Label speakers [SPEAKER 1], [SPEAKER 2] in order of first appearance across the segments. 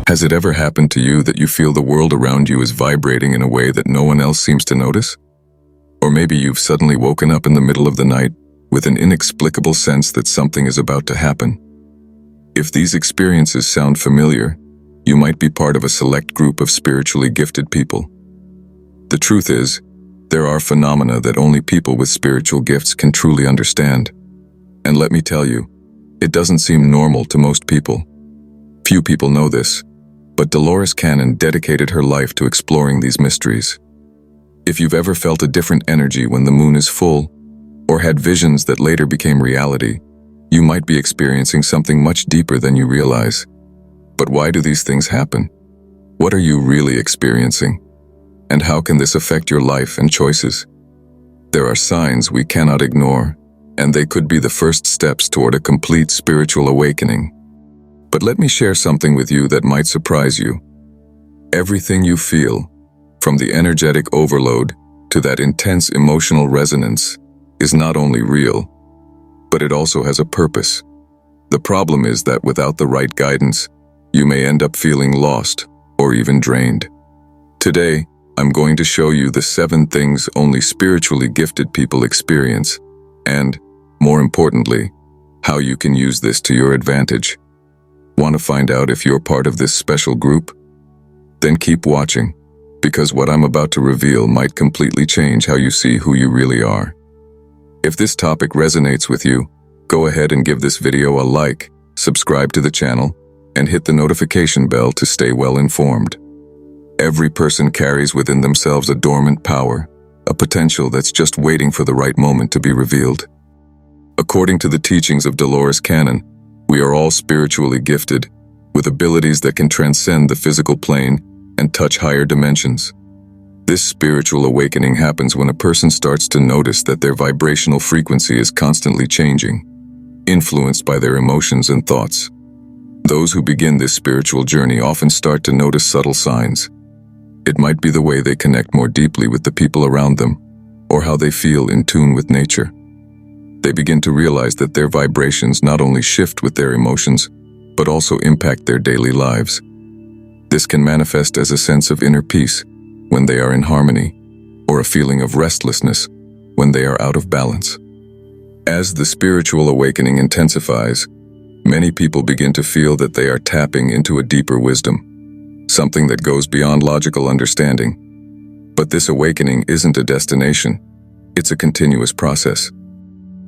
[SPEAKER 1] Has it ever happened to you that you feel the world around you is vibrating in a way that no one else seems to notice? Or maybe you've suddenly woken up in the middle of the night with an inexplicable sense that something is about to happen. If these experiences sound familiar, you might be part of a select group of spiritually gifted people. The truth is, there are phenomena that only people with spiritual gifts can truly understand. And let me tell you, it doesn't seem normal to most people. Few people know this, but Dolores Cannon dedicated her life to exploring these mysteries. If you've ever felt a different energy when the moon is full, or had visions that later became reality, you might be experiencing something much deeper than you realize. But why do these things happen? What are you really experiencing? And how can this affect your life and choices? There are signs we cannot ignore, and they could be the first steps toward a complete spiritual awakening. But let me share something with you that might surprise you. Everything you feel, from the energetic overload to that intense emotional resonance, is not only real, but it also has a purpose. The problem is that without the right guidance, you may end up feeling lost or even drained. Today, I'm going to show you the 7 things only spiritually gifted people experience, and, more importantly, how you can use this to your advantage. Want to find out if you're part of this special group? Then keep watching, because what I'm about to reveal might completely change how you see who you really are. If this topic resonates with you, go ahead and give this video a like, subscribe to the channel, and hit the notification bell to stay well informed. Every person carries within themselves a dormant power, a potential that's just waiting for the right moment to be revealed. According to the teachings of Dolores Cannon, we are all spiritually gifted, with abilities that can transcend the physical plane and touch higher dimensions. This spiritual awakening happens when a person starts to notice that their vibrational frequency is constantly changing, influenced by their emotions and thoughts. Those who begin this spiritual journey often start to notice subtle signs. It might be the way they connect more deeply with the people around them, or how they feel in tune with nature. They begin to realize that their vibrations not only shift with their emotions, but also impact their daily lives. This can manifest as a sense of inner peace when they are in harmony, or a feeling of restlessness when they are out of balance. As the spiritual awakening intensifies, many people begin to feel that they are tapping into a deeper wisdom, something that goes beyond logical understanding. But this awakening isn't a destination, it's a continuous process.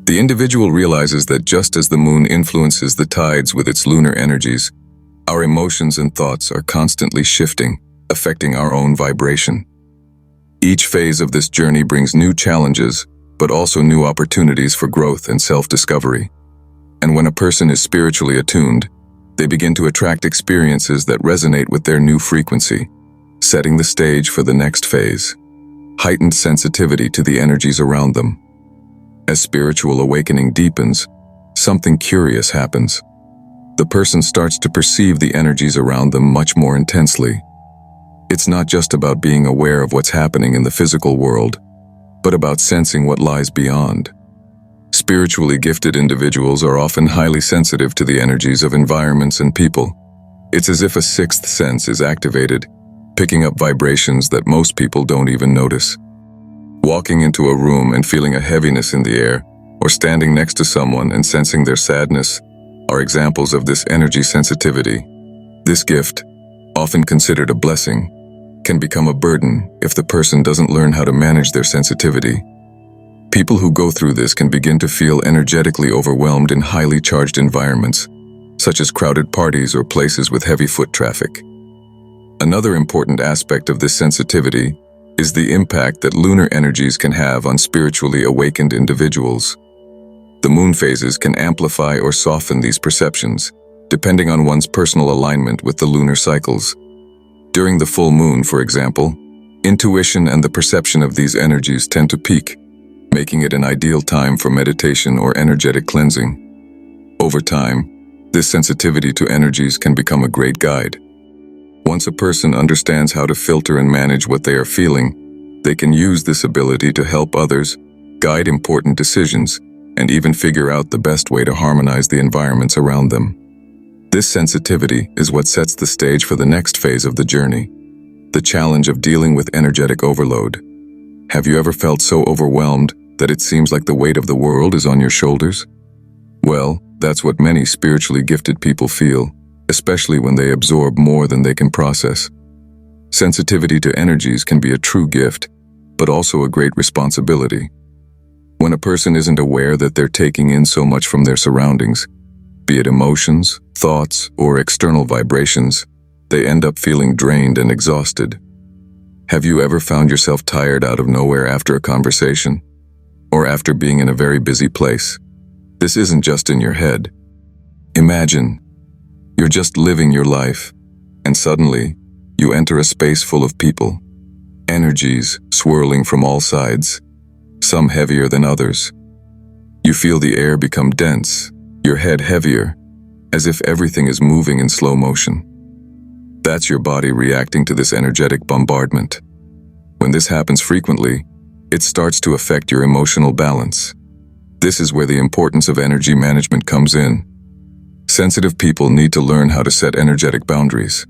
[SPEAKER 1] The individual realizes that just as the moon influences the tides with its lunar energies, our emotions and thoughts are constantly shifting, affecting our own vibration. Each phase of this journey brings new challenges, but also new opportunities for growth and self-discovery. And when a person is spiritually attuned, they begin to attract experiences that resonate with their new frequency, setting the stage for the next phase: heightened sensitivity to the energies around them. As spiritual awakening deepens, something curious happens. The person starts to perceive the energies around them much more intensely. It's not just about being aware of what's happening in the physical world, but about sensing what lies beyond. Spiritually gifted individuals are often highly sensitive to the energies of environments and people. It's as if a sixth sense is activated, picking up vibrations that most people don't even notice. Walking into a room and feeling a heaviness in the air, or standing next to someone and sensing their sadness, are examples of this energy sensitivity. This gift, often considered a blessing, can become a burden if the person doesn't learn how to manage their sensitivity. People who go through this can begin to feel energetically overwhelmed in highly charged environments, such as crowded parties or places with heavy foot traffic. Another important aspect of this sensitivity is the impact that lunar energies can have on spiritually awakened individuals. The moon phases can amplify or soften these perceptions, depending on one's personal alignment with the lunar cycles. During the full moon, for example, intuition and the perception of these energies tend to peak, making it an ideal time for meditation or energetic cleansing. Over time, this sensitivity to energies can become a great guide. Once a person understands how to filter and manage what they are feeling, they can use this ability to help others, guide important decisions, and even figure out the best way to harmonize the environments around them. This sensitivity is what sets the stage for the next phase of the journey, the challenge of dealing with energetic overload. Have you ever felt so overwhelmed that it seems like the weight of the world is on your shoulders? Well, that's what many spiritually gifted people feel, especially when they absorb more than they can process. Sensitivity to energies can be a true gift, but also a great responsibility. When a person isn't aware that they're taking in so much from their surroundings, be it emotions, thoughts, or external vibrations, they end up feeling drained and exhausted. Have you ever found yourself tired out of nowhere after a conversation? Or after being in a very busy place? This isn't just in your head. Imagine you're just living your life, and suddenly you enter a space full of people, energies swirling from all sides, some heavier than others. You feel the air become dense, your head heavier, as if everything is moving in slow motion. That's your body reacting to this energetic bombardment. When this happens frequently, it starts to affect your emotional balance. This is where the importance of energy management comes in. Sensitive people need to learn how to set energetic boundaries.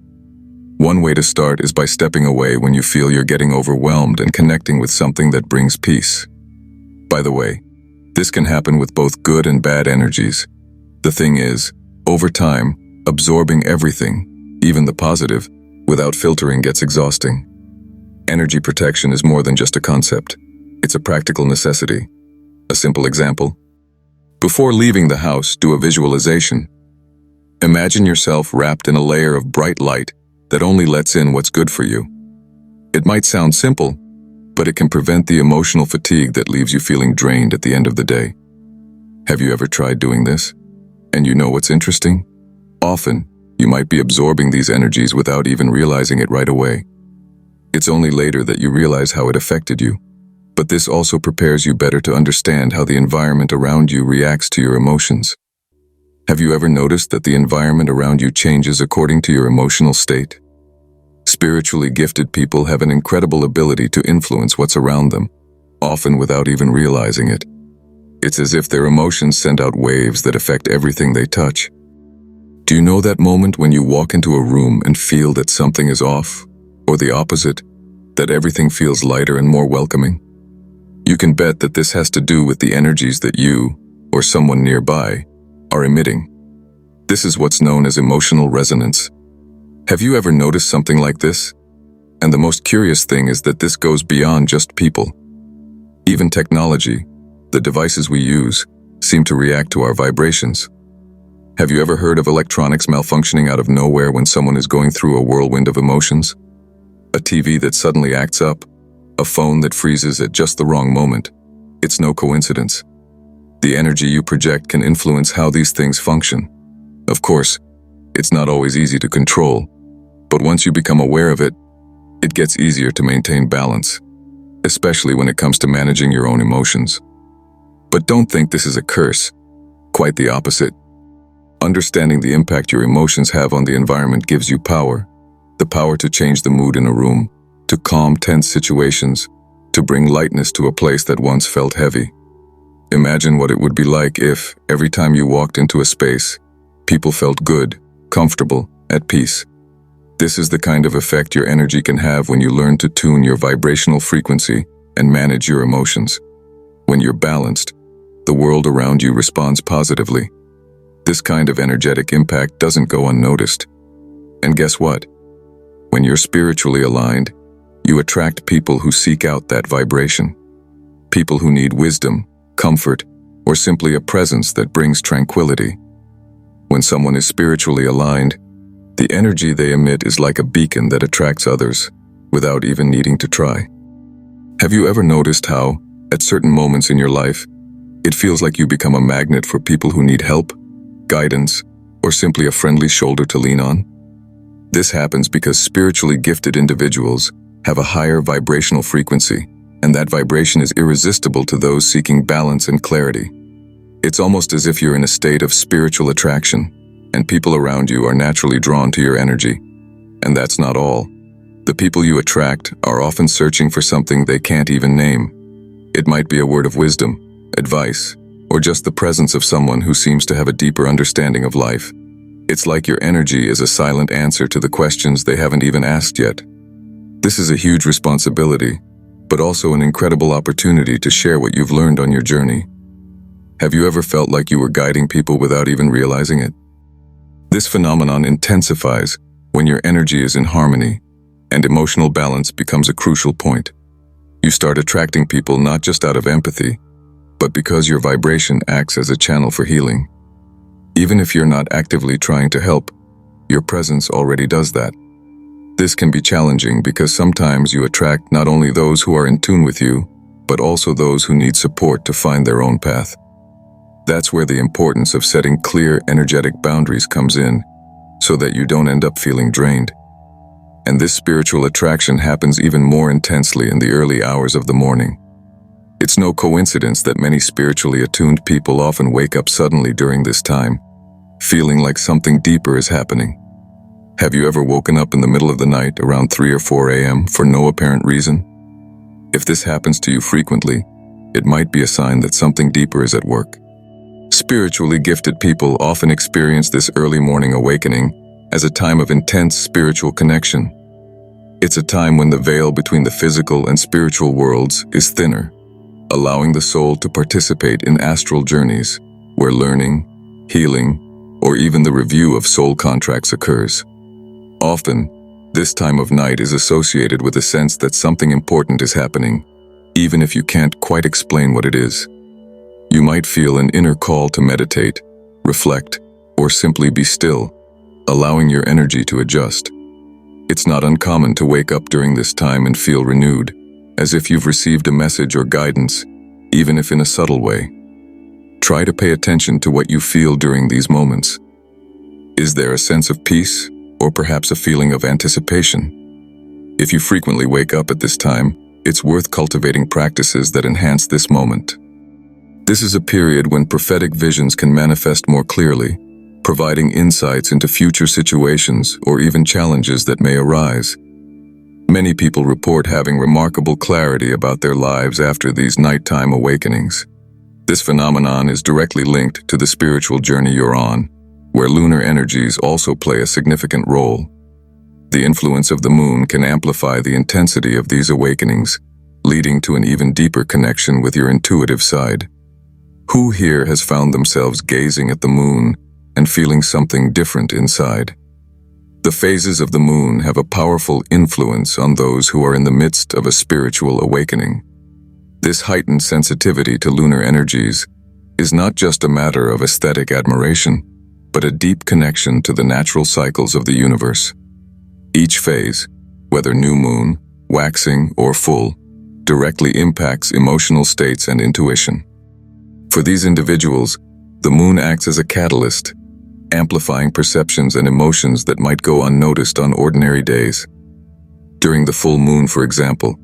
[SPEAKER 1] One way to start is by stepping away when you feel you're getting overwhelmed and connecting with something that brings peace. By the way, this can happen with both good and bad energies. The thing is, over time, absorbing everything, even the positive, without filtering gets exhausting. Energy protection is more than just a concept. It's a practical necessity. A simple example. Before leaving the house, do a visualization. Imagine yourself wrapped in a layer of bright light that only lets in what's good for you. It might sound simple, but it can prevent the emotional fatigue that leaves you feeling drained at the end of the day. Have you ever tried doing this? And you know what's interesting? Often, you might be absorbing these energies without even realizing it right away. It's only later that you realize how it affected you. But this also prepares you better to understand how the environment around you reacts to your emotions. Have you ever noticed that the environment around you changes according to your emotional state? Spiritually gifted people have an incredible ability to influence what's around them, often without even realizing it. It's as if their emotions send out waves that affect everything they touch. Do you know that moment when you walk into a room and feel that something is off? Or the opposite, that everything feels lighter and more welcoming? You can bet that this has to do with the energies that you, or someone nearby, are emitting. This is what's known as emotional resonance. Have you ever noticed something like this? And the most curious thing is that this goes beyond just people. Even technology, the devices we use, seem to react to our vibrations. Have you ever heard of electronics malfunctioning out of nowhere when someone is going through a whirlwind of emotions? A TV that suddenly acts up, a phone that freezes at just the wrong moment. It's no coincidence. The energy you project can influence how these things function. Of course, it's not always easy to control, but once you become aware of it, it gets easier to maintain balance, especially when it comes to managing your own emotions. But don't think this is a curse. Quite the opposite. Understanding the impact your emotions have on the environment gives you power. The power to change the mood in a room, to calm tense situations, to bring lightness to a place that once felt heavy. Imagine what it would be like if, every time you walked into a space, people felt good, comfortable, at peace. This is the kind of effect your energy can have when you learn to tune your vibrational frequency and manage your emotions. When you're balanced, the world around you responds positively. This kind of energetic impact doesn't go unnoticed. And guess what? When you're spiritually aligned, you attract people who seek out that vibration. People who need wisdom, comfort, or simply a presence that brings tranquility. When someone is spiritually aligned, the energy they emit is like a beacon that attracts others, without even needing to try. Have you ever noticed how, at certain moments in your life, it feels like you become a magnet for people who need help, guidance, or simply a friendly shoulder to lean on? This happens because spiritually gifted individuals have a higher vibrational frequency, and that vibration is irresistible to those seeking balance and clarity. It's almost as if you're in a state of spiritual attraction, and people around you are naturally drawn to your energy. And that's not all. The people you attract are often searching for something they can't even name. It might be a word of wisdom, advice, or just the presence of someone who seems to have a deeper understanding of life. It's like your energy is a silent answer to the questions they haven't even asked yet. This is a huge responsibility, but also an incredible opportunity to share what you've learned on your journey. Have you ever felt like you were guiding people without even realizing it? This phenomenon intensifies when your energy is in harmony, and emotional balance becomes a crucial point. You start attracting people not just out of empathy, but because your vibration acts as a channel for healing. Even if you're not actively trying to help, your presence already does that. This can be challenging because sometimes you attract not only those who are in tune with you, but also those who need support to find their own path. That's where the importance of setting clear, energetic boundaries comes in, so that you don't end up feeling drained. And this spiritual attraction happens even more intensely in the early hours of the morning. It's no coincidence that many spiritually attuned people often wake up suddenly during this time, feeling like something deeper is happening. Have you ever woken up in the middle of the night around 3 or 4 a.m. for no apparent reason? If this happens to you frequently, it might be a sign that something deeper is at work. Spiritually gifted people often experience this early morning awakening as a time of intense spiritual connection. It's a time when the veil between the physical and spiritual worlds is thinner, allowing the soul to participate in astral journeys where learning, healing, or even the review of soul contracts occurs. Often, this time of night is associated with a sense that something important is happening, even if you can't quite explain what it is. You might feel an inner call to meditate, reflect, or simply be still, allowing your energy to adjust. It's not uncommon to wake up during this time and feel renewed, as if you've received a message or guidance, even if in a subtle way. Try to pay attention to what you feel during these moments. Is there a sense of peace, or perhaps a feeling of anticipation? If you frequently wake up at this time, it's worth cultivating practices that enhance this moment. This is a period when prophetic visions can manifest more clearly, providing insights into future situations or even challenges that may arise. Many people report having remarkable clarity about their lives after these nighttime awakenings. This phenomenon is directly linked to the spiritual journey you're on, where lunar energies also play a significant role. The influence of the moon can amplify the intensity of these awakenings, leading to an even deeper connection with your intuitive side. Who here has found themselves gazing at the moon and feeling something different inside? The phases of the moon have a powerful influence on those who are in the midst of a spiritual awakening. This heightened sensitivity to lunar energies is not just a matter of aesthetic admiration, but a deep connection to the natural cycles of the universe. Each phase, whether new moon, waxing, or full, directly impacts emotional states and intuition. For these individuals, the moon acts as a catalyst, amplifying perceptions and emotions that might go unnoticed on ordinary days. During the full moon, for example,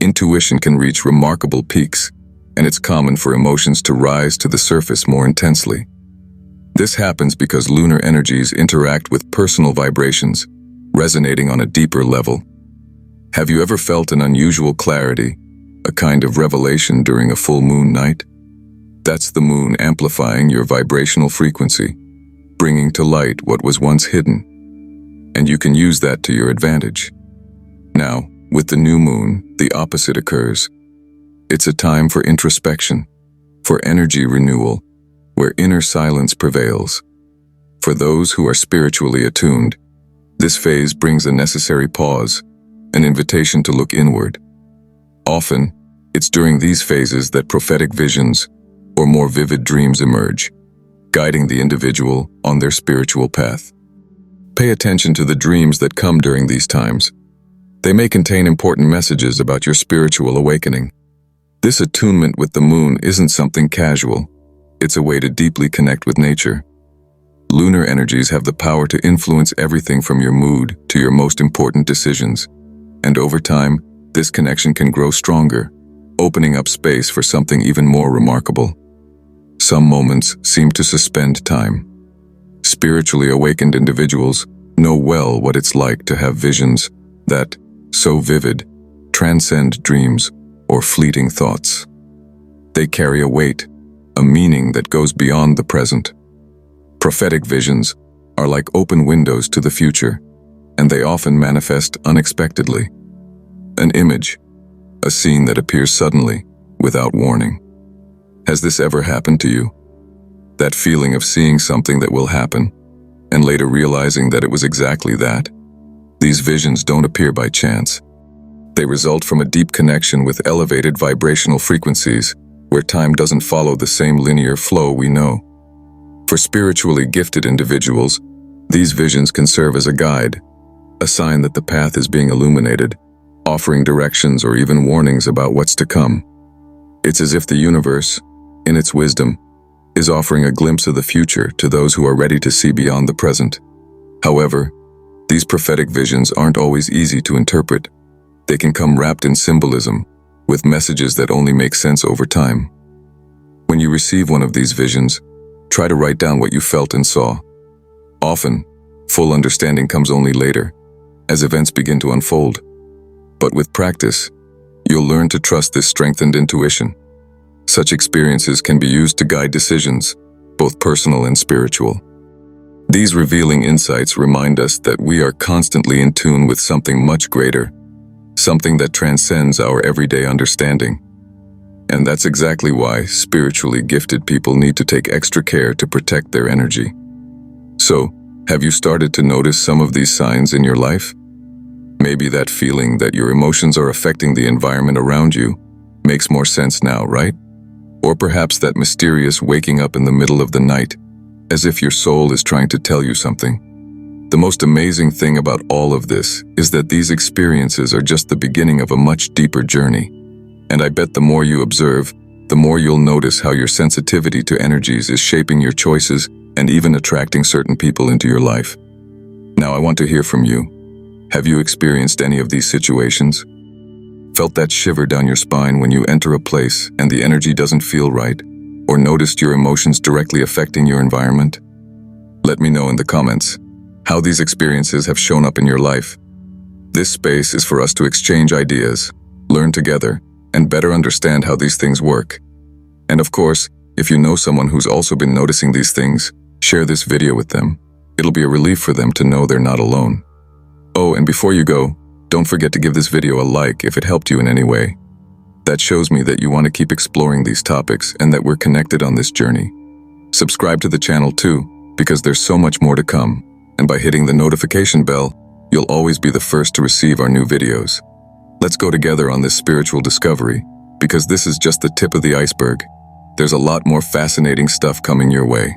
[SPEAKER 1] intuition can reach remarkable peaks, and it's common for emotions to rise to the surface more intensely. This happens because lunar energies interact with personal vibrations, resonating on a deeper level. Have you ever felt an unusual clarity, a kind of revelation during a full moon night? That's the moon amplifying your vibrational frequency, bringing to light what was once hidden, and you can use that to your advantage. Now, with the new moon, the opposite occurs. It's a time for introspection, for energy renewal, where inner silence prevails. For those who are spiritually attuned, this phase brings a necessary pause, an invitation to look inward. Often, it's during these phases that prophetic visions or more vivid dreams emerge, guiding the individual on their spiritual path. Pay attention to the dreams that come during these times. They may contain important messages about your spiritual awakening. This attunement with the moon isn't something casual. It's a way to deeply connect with nature. Lunar energies have the power to influence everything from your mood to your most important decisions. And over time, this connection can grow stronger, opening up space for something even more remarkable. Some moments seem to suspend time. Spiritually awakened individuals know well what it's like to have visions that, so vivid, transcend dreams or fleeting thoughts. They carry a weight, a meaning that goes beyond the present. Prophetic visions, are like open windows to the future, and they often manifest unexpectedly. An image, a scene that appears suddenly, without warning. Has this ever happened to you? That feeling of seeing something that will happen, and later realizing that it was exactly that? These visions don't appear by chance. They result from a deep connection with elevated vibrational frequencies, where time doesn't follow the same linear flow we know. For spiritually gifted individuals, these visions can serve as a guide, a sign that the path is being illuminated, offering directions or even warnings about what's to come. It's as if the universe, in its wisdom, is offering a glimpse of the future to those who are ready to see beyond the present. However, these prophetic visions aren't always easy to interpret. They can come wrapped in symbolism, with messages that only make sense over time. When you receive one of these visions, try to write down what you felt and saw. Often, full understanding comes only later, as events begin to unfold. But with practice, you'll learn to trust this strengthened intuition. Such experiences can be used to guide decisions, both personal and spiritual. These revealing insights remind us that we are constantly in tune with something much greater, something that transcends our everyday understanding. And that's exactly why spiritually gifted people need to take extra care to protect their energy. So, have you started to notice some of these signs in your life? Maybe that feeling that your emotions are affecting the environment around you makes more sense now, right? Or perhaps that mysterious waking up in the middle of the night, as if your soul is trying to tell you something. The most amazing thing about all of this is that these experiences are just the beginning of a much deeper journey. And I bet the more you observe, the more you'll notice how your sensitivity to energies is shaping your choices and even attracting certain people into your life. Now I want to hear from you. Have you experienced any of these situations? Felt that shiver down your spine when you enter a place and the energy doesn't feel right? Or noticed your emotions directly affecting your environment? Let me know in the comments how these experiences have shown up in your life. This space is for us to exchange ideas, learn together, and better understand how these things work. And of course, if you know someone who's also been noticing these things, share this video with them. It'll be a relief for them to know they're not alone. Oh, and before you go, don't forget to give this video a like if it helped you in any way. That shows me that you want to keep exploring these topics and that we're connected on this journey. Subscribe to the channel too, because there's so much more to come. And by hitting the notification bell, you'll always be the first to receive our new videos. Let's go together on this spiritual discovery, because this is just the tip of the iceberg. There's a lot more fascinating stuff coming your way.